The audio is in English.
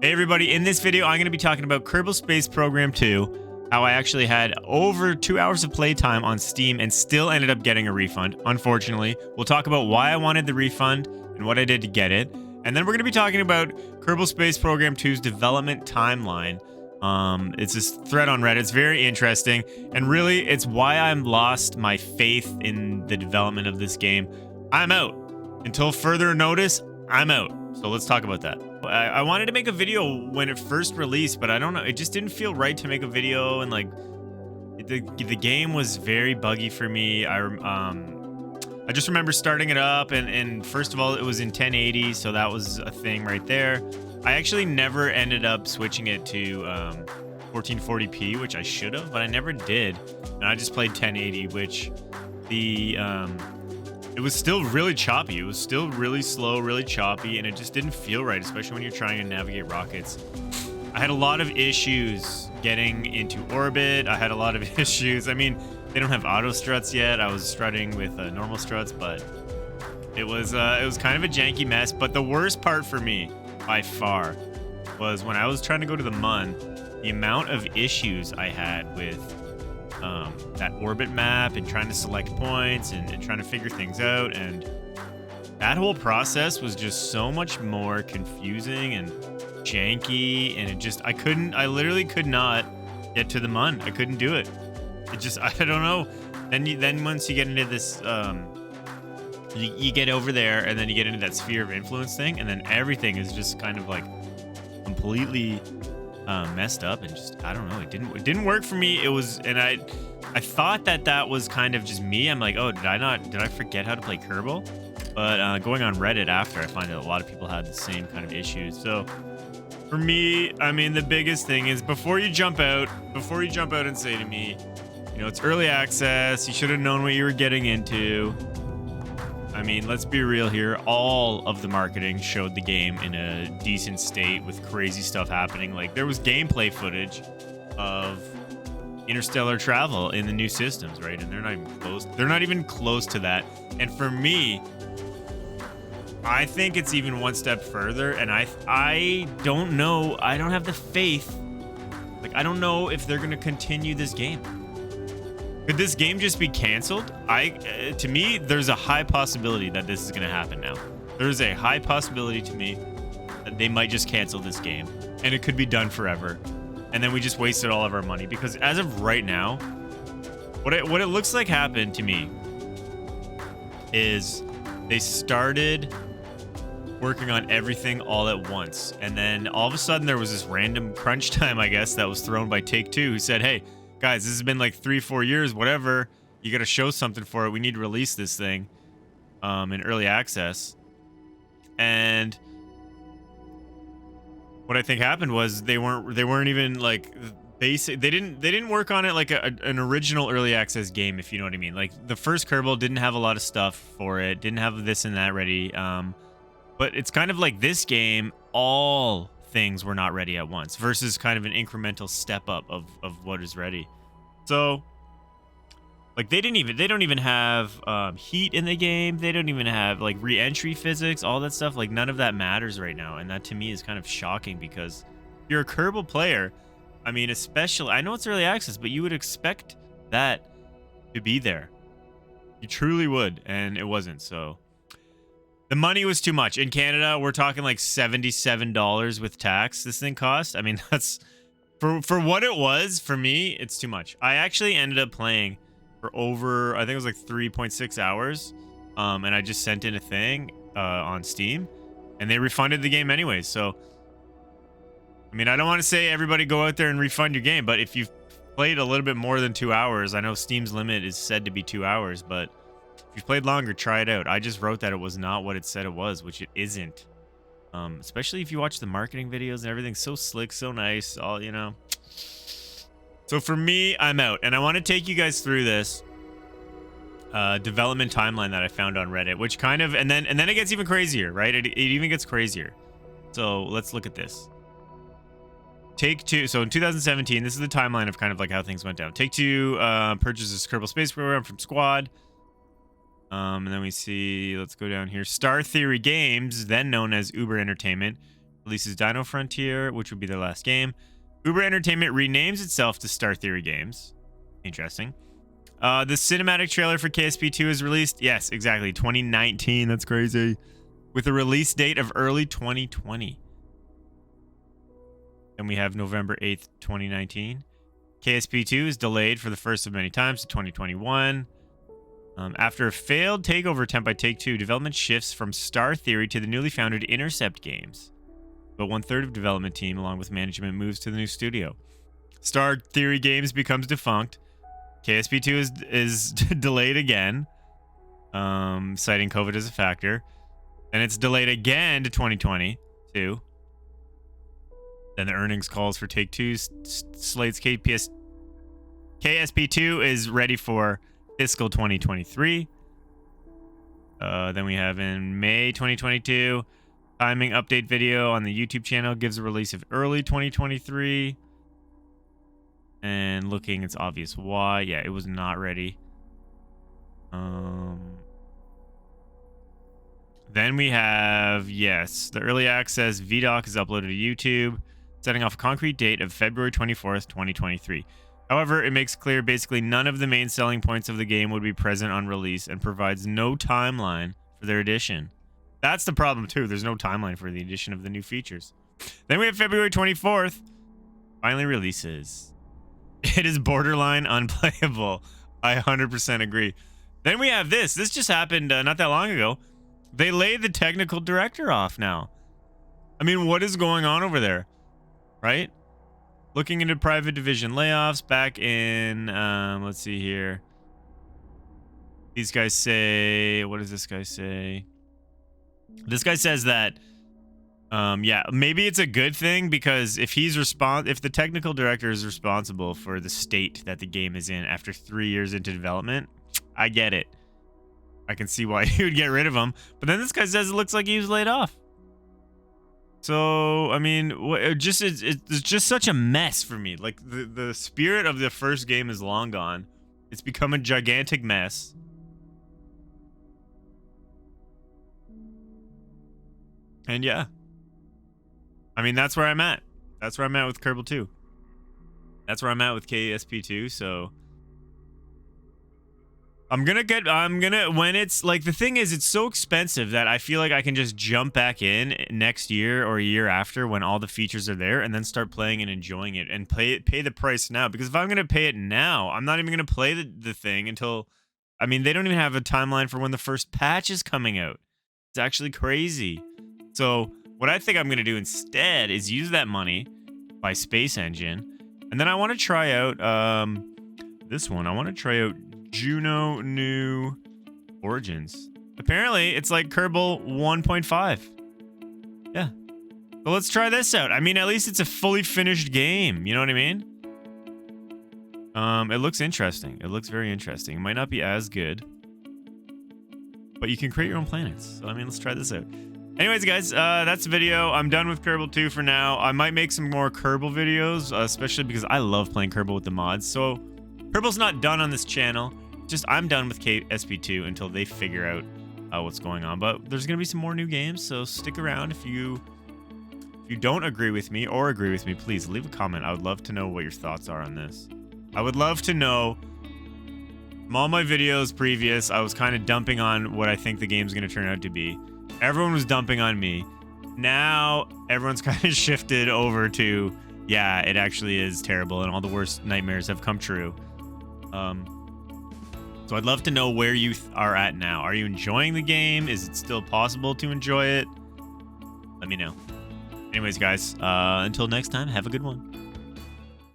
Hey everybody, in this video I'm going to be talking about Kerbal Space Program 2, how I actually had over 2 hours of playtime on Steam and still ended up getting a refund, unfortunately. We'll talk about why I wanted the refund and what I did to get it. And then we're going to be talking about Kerbal Space Program 2's development timeline. It's this thread on Reddit. It's very interesting, and really it's why I'm lost my faith in the development of this game. I'm out. Until further notice, I'm out. So let's talk about that. I wanted to make a video when it first released, but I don't know. It just didn't feel right to make a video, and like the game was very buggy for me. I just remember starting it up, and first of all, it was in 1080, so that was a thing right there. I actually never ended up switching it to 1440p, which I should have, but I never did. And I just played 1080, which it was still really choppy. It was still really slow, really choppy, and it just didn't feel right, especially when you're trying to navigate rockets. I had a lot of issues getting into orbit. I had a lot of issues. I mean, they don't have auto struts yet. I was strutting with normal struts, but it was kind of a janky mess. But the worst part for me, by far, was when I was trying to go to the MUN, the amount of issues I had with that orbit map and trying to select points and trying to figure things out, and that whole process was just so much more confusing and janky, and I literally could not get to the MUN. I couldn't do it. I don't know. Then once you get into this, you get over there, and then you get into that sphere of influence thing, and then everything is just kind of like completely messed up, and just, I don't know, it didn't work for me. It was, and I thought that was kind of just me. I'm like, oh, did I forget how to play Kerbal? But going on Reddit after, I find that a lot of people had the same kind of issues. So for me, I mean, the biggest thing is before you jump out and say to me, you know, it's early access, you should have known what you were getting into. I mean, let's be real here. All of the marketing showed the game in a decent state with crazy stuff happening. Like, there was gameplay footage of interstellar travel in the new systems, right? And they're not even close. They're not even close to that. And for me, I think it's even one step further. And I don't know. I don't have the faith. Like, I don't know if they're going to continue this game. Could this game just be canceled? To me, there's a high possibility that this is going to happen now. There's a high possibility to me that they might just cancel this game, and it could be done forever. And then we just wasted all of our money, because as of right now, what it looks like happened to me is they started working on everything all at once, and then all of a sudden there was this random crunch time, I guess, that was thrown by Take-Two, who said, hey, guys, this has been like 3-4 years, whatever. You got to show something for it. We need to release this thing in early access. And what I think happened was they weren't even like basic. They didn't work on it like an original early access game, if you know what I mean. Like, the first Kerbal didn't have a lot of stuff for it, didn't have this and that ready. But it's kind of like this game, all things were not ready at once, versus kind of an incremental step up of what is ready. So, like, they don't even have heat in the game. They don't even have like re-entry physics, all that stuff. Like, none of that matters right now, and that to me is kind of shocking, because if you're a Kerbal player, I mean, especially, I know it's early access, but you would expect that to be there. You truly would, and it wasn't. So the money was too much. In Canada, we're talking like $77 with tax this thing cost. I mean, that's for what it was. For me, it's too much. I actually ended up playing for over, I think it was like 3.6 hours. And I just sent in a thing on Steam, and they refunded the game anyways. So, I mean, I don't want to say everybody go out there and refund your game, but if you've played a little bit more than 2 hours, I know Steam's limit is said to be 2 hours, but if you've played longer, try it out. I just wrote that it was not what it said it was, which it isn't. Especially if you watch the marketing videos and everything's so slick, so nice, all, you know. So for me, I'm out. And I want to take you guys through this development timeline that I found on Reddit, which kind of, and then it gets even crazier, right? It even gets crazier. So let's look at this. Take-Two, so in 2017, this is the timeline of kind of like how things went down. Take-Two purchases Kerbal Space Program from Squad. And then we see, let's go down here. Star Theory Games, then known as Uber Entertainment, releases Dino Frontier, which would be their last game. Uber Entertainment renames itself to Star Theory Games. Interesting. The cinematic trailer for KSP2 is released. Yes, exactly. 2019. That's crazy. With a release date of early 2020. Then we have November 8th, 2019. KSP2 is delayed for the first of many times to 2021. After a failed takeover attempt by Take-Two, development shifts from Star Theory to the newly founded Intercept Games. But 1/3 of development team, along with management, moves to the new studio. Star Theory Games becomes defunct. KSP2 is delayed again, citing COVID as a factor. Then it's delayed again to 2022. Then the earnings calls for Take-Two slates KSP2 is ready for fiscal 2023. Then we have in May 2022, timing update video on the YouTube channel gives a release of early 2023. And looking, it's obvious why. Yeah, it was not ready. Then we have, yes, the early access VDoc is uploaded to YouTube, setting off a concrete date of February 24th, 2023. However, it makes clear basically none of the main selling points of the game would be present on release and provides no timeline for their addition. That's the problem too. There's no timeline for the addition of the new features. Then we have February 24th. Finally releases. It is borderline unplayable. I 100% agree. Then we have this. This just happened not that long ago. They laid the technical director off now. I mean, what is going on over there? Right? Looking into private division layoffs back in, let's see here. These guys say, what does this guy say? This guy says that, yeah, maybe it's a good thing because if if the technical director is responsible for the state that the game is in after 3 years into development, I get it. I can see why you would get rid of him. But then this guy says it looks like he was laid off. So, I mean, it's just such a mess for me. Like, the spirit of the first game is long gone. It's become a gigantic mess. And yeah. I mean, that's where I'm at. That's where I'm at with Kerbal 2. That's where I'm at with KSP2, so... when it's like, the thing is, it's so expensive that I feel like I can just jump back in next year or a year after when all the features are there and then start playing and enjoying it and pay the price now. Because if I'm going to pay it now, I'm not even going to play the thing until, I mean, they don't even have a timeline for when the first patch is coming out. It's actually crazy. So what I think I'm going to do instead is use that money, buy Space Engine, and then I want to try out this one. I want to try out Juno New Origins. Apparently, it's like Kerbal 1.5. Yeah. So let's try this out. I mean, at least it's a fully finished game. You know what I mean? It looks interesting. It looks very interesting. It might not be as good, but you can create your own planets. So, I mean, let's try this out. Anyways, guys, that's the video. I'm done with Kerbal 2 for now. I might make some more Kerbal videos, especially because I love playing Kerbal with the mods. So, Kerbal's not done on this channel. Just, I'm done with KSP2 until they figure out what's going on. But there's going to be some more new games, so stick around. If you don't agree with me or agree with me, please leave a comment. I would love to know what your thoughts are on this. I would love to know. From all my videos previous, I was kind of dumping on what I think the game's going to turn out to be. Everyone was dumping on me. Now, everyone's kind of shifted over to, yeah, it actually is terrible and all the worst nightmares have come true. So I'd love to know where you are at now. Are you enjoying the game? Is it still possible to enjoy it? Let me know. Anyways, guys, until next time, have a good one.